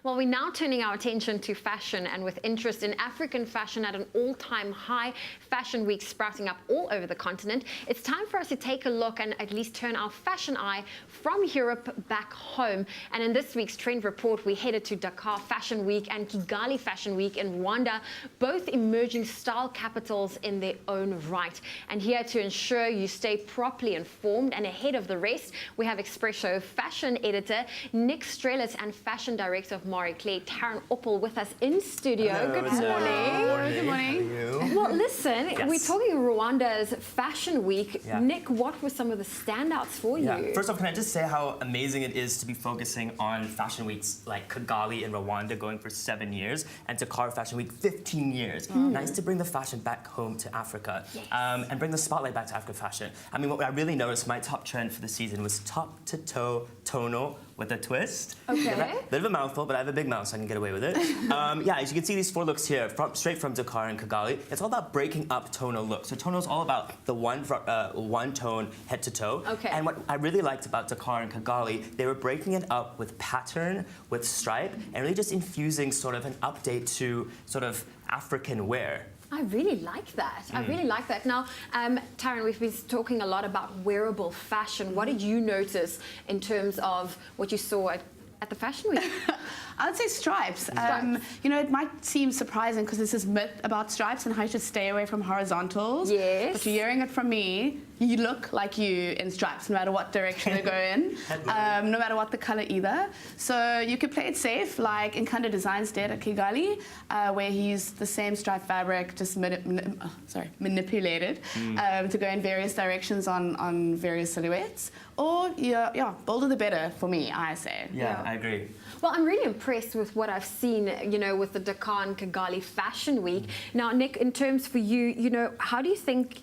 Well, we're now turning our attention to fashion, and with interest in African fashion at an all-time high, fashion week sprouting up all over the continent, it's time for us to take a look and at least turn our fashion eye from Europe back home. And in this week's Trend Report, we headed to Dakar Fashion Week and Kigali Fashion Week in Rwanda, both emerging style capitals in their own right. And here to ensure you stay properly informed and ahead of the rest, we have Expresso fashion editor Nick Strelis and fashion director of Marie Claire, Taryn Oppel, with us in studio. Hello, Good morning. Good morning. Well, listen, Yes. we're talking Rwanda's Fashion Week. Yeah. Nick, what were some of the standouts for you? First off, can I just say how amazing it is to be focusing on fashion weeks like Kigali and Rwanda going for 7 years and Dakar Fashion Week 15 years. Nice to bring the fashion back home to Africa. Yes. And bring the spotlight back to African fashion. I mean, what I really noticed, my top trend for the season was top-to-toe tonal with a twist. Okay. Bit of a mouthful, but I have a big mouth, so I can get away with it. Yeah, as you can see, these 4 looks here, straight from Dakar and Kigali. It's all about breaking up tonal looks. So tonal is all about the one tone head to toe. Okay. And what I really liked about Dakar and Kigali, they were breaking it up with pattern, with stripe, and really just infusing sort of an update to sort of African wear. I really like that. I really like that. Now, Taryn, we've been talking a lot about wearable fashion. What did you notice in terms of what you saw at the Fashion Week? I would say stripes. You know, it might seem surprising because there's this myth about stripes and how you should stay away from horizontals. Yes. But you're hearing it from me. You look like you in stripes, no matter what direction you go in, no matter what the color either. So you could play it safe, like Nkanda Designs did at Kigali, where he used the same stripe fabric, just manipulated to go in various directions on various silhouettes. Or, yeah, bolder the better for me, I say. Yeah, I agree. Well, I'm really impressed with what I've seen, you know, with the Dakar and Kigali Fashion Week. Now, Nick, in terms for you, you know, how do you think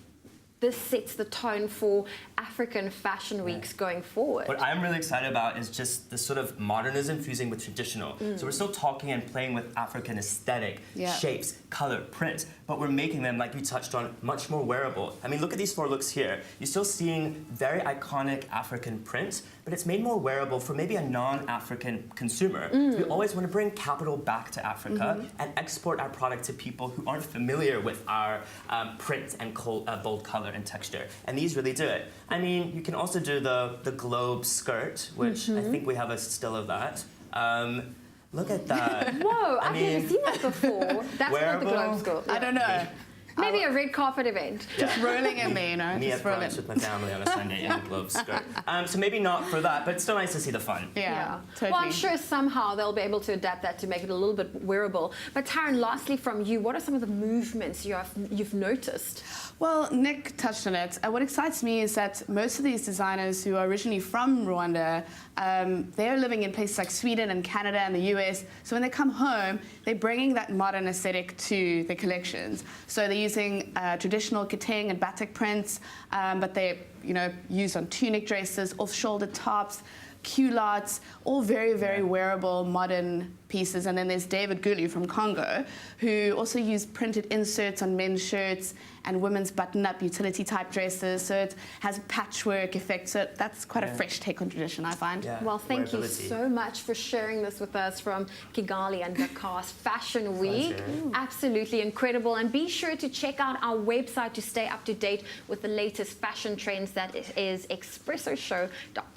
this sets the tone for African fashion weeks going forward? What I'm really excited about is just the sort of modernism fusing with traditional. So we're still talking and playing with African aesthetic, shapes, color, print, but we're making them, like you touched on, much more wearable. I mean, look at these 4 looks here. You're still seeing very iconic African print, but it's made more wearable for maybe a non-African consumer. We always want to bring capital back to Africa and export our product to people who aren't familiar with our print and bold color and texture, and these really do it. I mean, you can also do the globe skirt, which I think we have a still of that. Look at that. Whoa, I've never seen that before. That's wearable? what the globe skirt. I don't know. Maybe a red carpet event. Just rolling in there, you know. Me just at brunch with my family on a Sunday in a globe skirt. So maybe not for that, but it's still nice to see the fun. Yeah, totally. Well, I'm sure somehow they'll be able to adapt that to make it a little bit wearable. But Taryn, lastly from you, what are some of the movements you've noticed? Well, Nick touched on it. What excites me is that most of these designers who are originally from Rwanda, they're living in places like Sweden and Canada and the US. So when they come home, they're bringing that modern aesthetic to their collections. So they're using traditional kiteng and batik prints, but they're used on tunic dresses, off-shoulder tops, culottes, all very, very wearable, modern pieces. And then there's David Gulu from Congo, who also used printed inserts on men's shirts and women's button-up utility type dresses. So it has a patchwork effect. So that's quite a fresh take on tradition, I find. Yeah. Well, thank you so much for sharing this with us from Kigali and Dakar's Fashion Week. Absolutely incredible. And be sure to check out our website to stay up to date with the latest fashion trends. That is expressoshow.com.